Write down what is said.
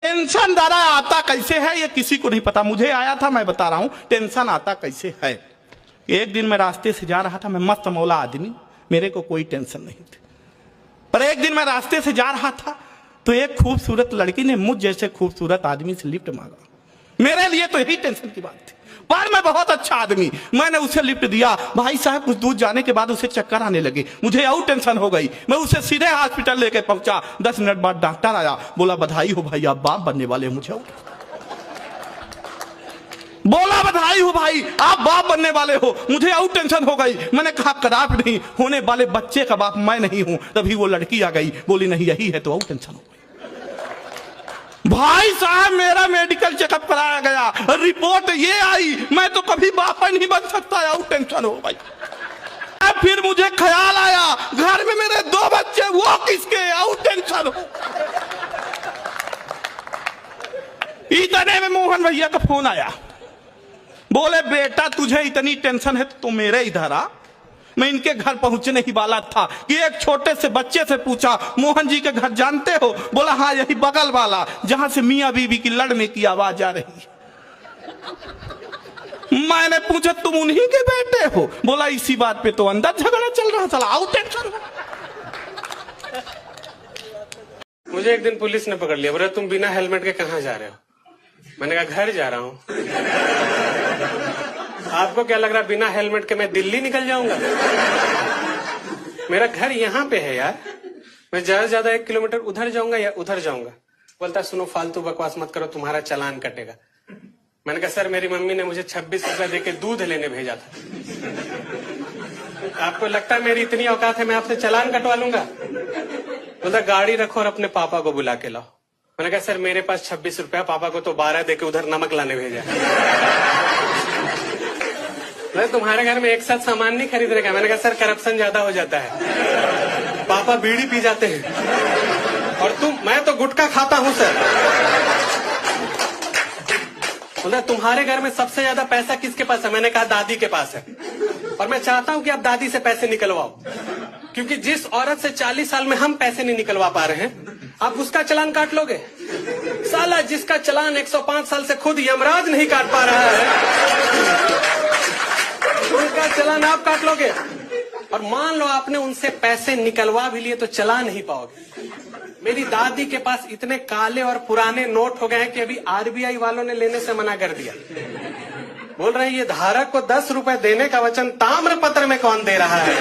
Tension दादा आता कैसे है ये किसी को नहीं पता, मुझे आया था, मैं बता रहा हूं टेंशन आता कैसे है। एक दिन मैं रास्ते से जा रहा था, मैं मस्त मौला आदमी, मेरे को कोई टेंशन नहीं थी। पर एक दिन मैं रास्ते से जा रहा था तो एक खूबसूरत लड़की ने मुझ जैसे खूबसूरत आदमी से लिफ्ट मांगा। मेरे लिए तो यही टेंशन की बात थी, पर मैं बहुत अच्छा आदमी, मैंने उसे लिफ्ट दिया। भाई साहब कुछ दूर जाने के बाद उसे चक्कर आने लगे, मुझे और टेंशन हो गई। मैं उसे सीधे हॉस्पिटल लेके पहुंचा। 10 मिनट बाद डॉक्टर आया, बोला बधाई हो भाई आप बाप बनने वाले हो। मुझे बोला बधाई हो भाई आप बाप बनने वाले हो। मुझे और टेंशन हो गई। मैंने कहा खराब नहीं, होने वाले बच्चे का बाप मैं नहीं हूं। तभी वो लड़की आ गई, बोली नहीं यही है, तो और टेंशन हो गई। भाई साहब मेरा मेडिकल चेकअप कराया गया, रिपोर्ट ये आई मैं तो कभी बाप नहीं बन सकता। और टेंशन हो भाई। फिर मुझे ख्याल आया घर में मेरे 2 बच्चे, वो किसके, और टेंशन हो। इतने में मोहन भैया का फोन आया, बोले बेटा तुझे इतनी टेंशन है तो मेरे इधर आ। मैं इनके घर पहुंचने ही वाला था कि एक छोटे से बच्चे से पूछा मोहन जी के घर जानते हो? बोला हाँ यही बगल वाला, जहां से मियां बीवी की लड़ने की आवाज आ रही है। मैंने पूछा तुम उन्हीं के बेटे हो? बोला इसी बात पे तो अंदर झगड़ा चल रहा था। आओ टेंशन। मुझे एक दिन पुलिस ने पकड़ लिया, बोला तुम बिना हेलमेट के कहाँ जा रहे हो? मैंने कहा घर जा रहा हूँ। आपको क्या लग रहा है बिना हेलमेट के मैं दिल्ली निकल जाऊंगा? मेरा घर यहाँ पे है यार, मैं ज्यादा से ज्यादा 1 किलोमीटर उधर जाऊंगा या उधर जाऊंगा। बोलता सुनो फालतू बकवास मत करो, तुम्हारा चालान कटेगा। मैंने कहा सर मेरी मम्मी ने मुझे 26 रुपया देके दूध लेने भेजा था। आपको लगता है मेरी इतनी औकात है मैं आपसे चालान कटवा लूंगा? बोलता गाड़ी रखो और अपने पापा को बुला के लाओ। मैंने कहा सर मेरे पास 26 रुपया, पापा को तो 12 देके उधर नमक लाने भेजा। तुम्हारे घर में एक साथ सामान नहीं खरीदने का। मैंने कहा सर करप्शन ज्यादा हो जाता है, पापा बीड़ी पी जाते हैं और मैं तो गुटखा खाता हूँ सर। बोला तुम्हारे घर में सबसे ज्यादा पैसा किसके पास है? मैंने कहा दादी के पास है, और मैं चाहता हूं कि आप दादी से पैसे निकलवाओ, क्योंकि जिस औरत से 40 साल में हम पैसे नहीं निकलवा पा रहे हैं आप उसका चालान काट लोगे। साला जिसका चालान 105 साल से खुद यमराज नहीं काट पा रहा है उनका चालान आप काट लोगे। और मान लो आपने उनसे पैसे निकलवा भी लिए तो चला नहीं पाओगे। मेरी दादी के पास इतने काले और पुराने नोट हो गए हैं कि अभी आरबीआई वालों ने लेने से मना कर दिया। बोल रहे हैं ये धारक को 10 रुपए देने का वचन ताम्र पत्र में कौन दे रहा है?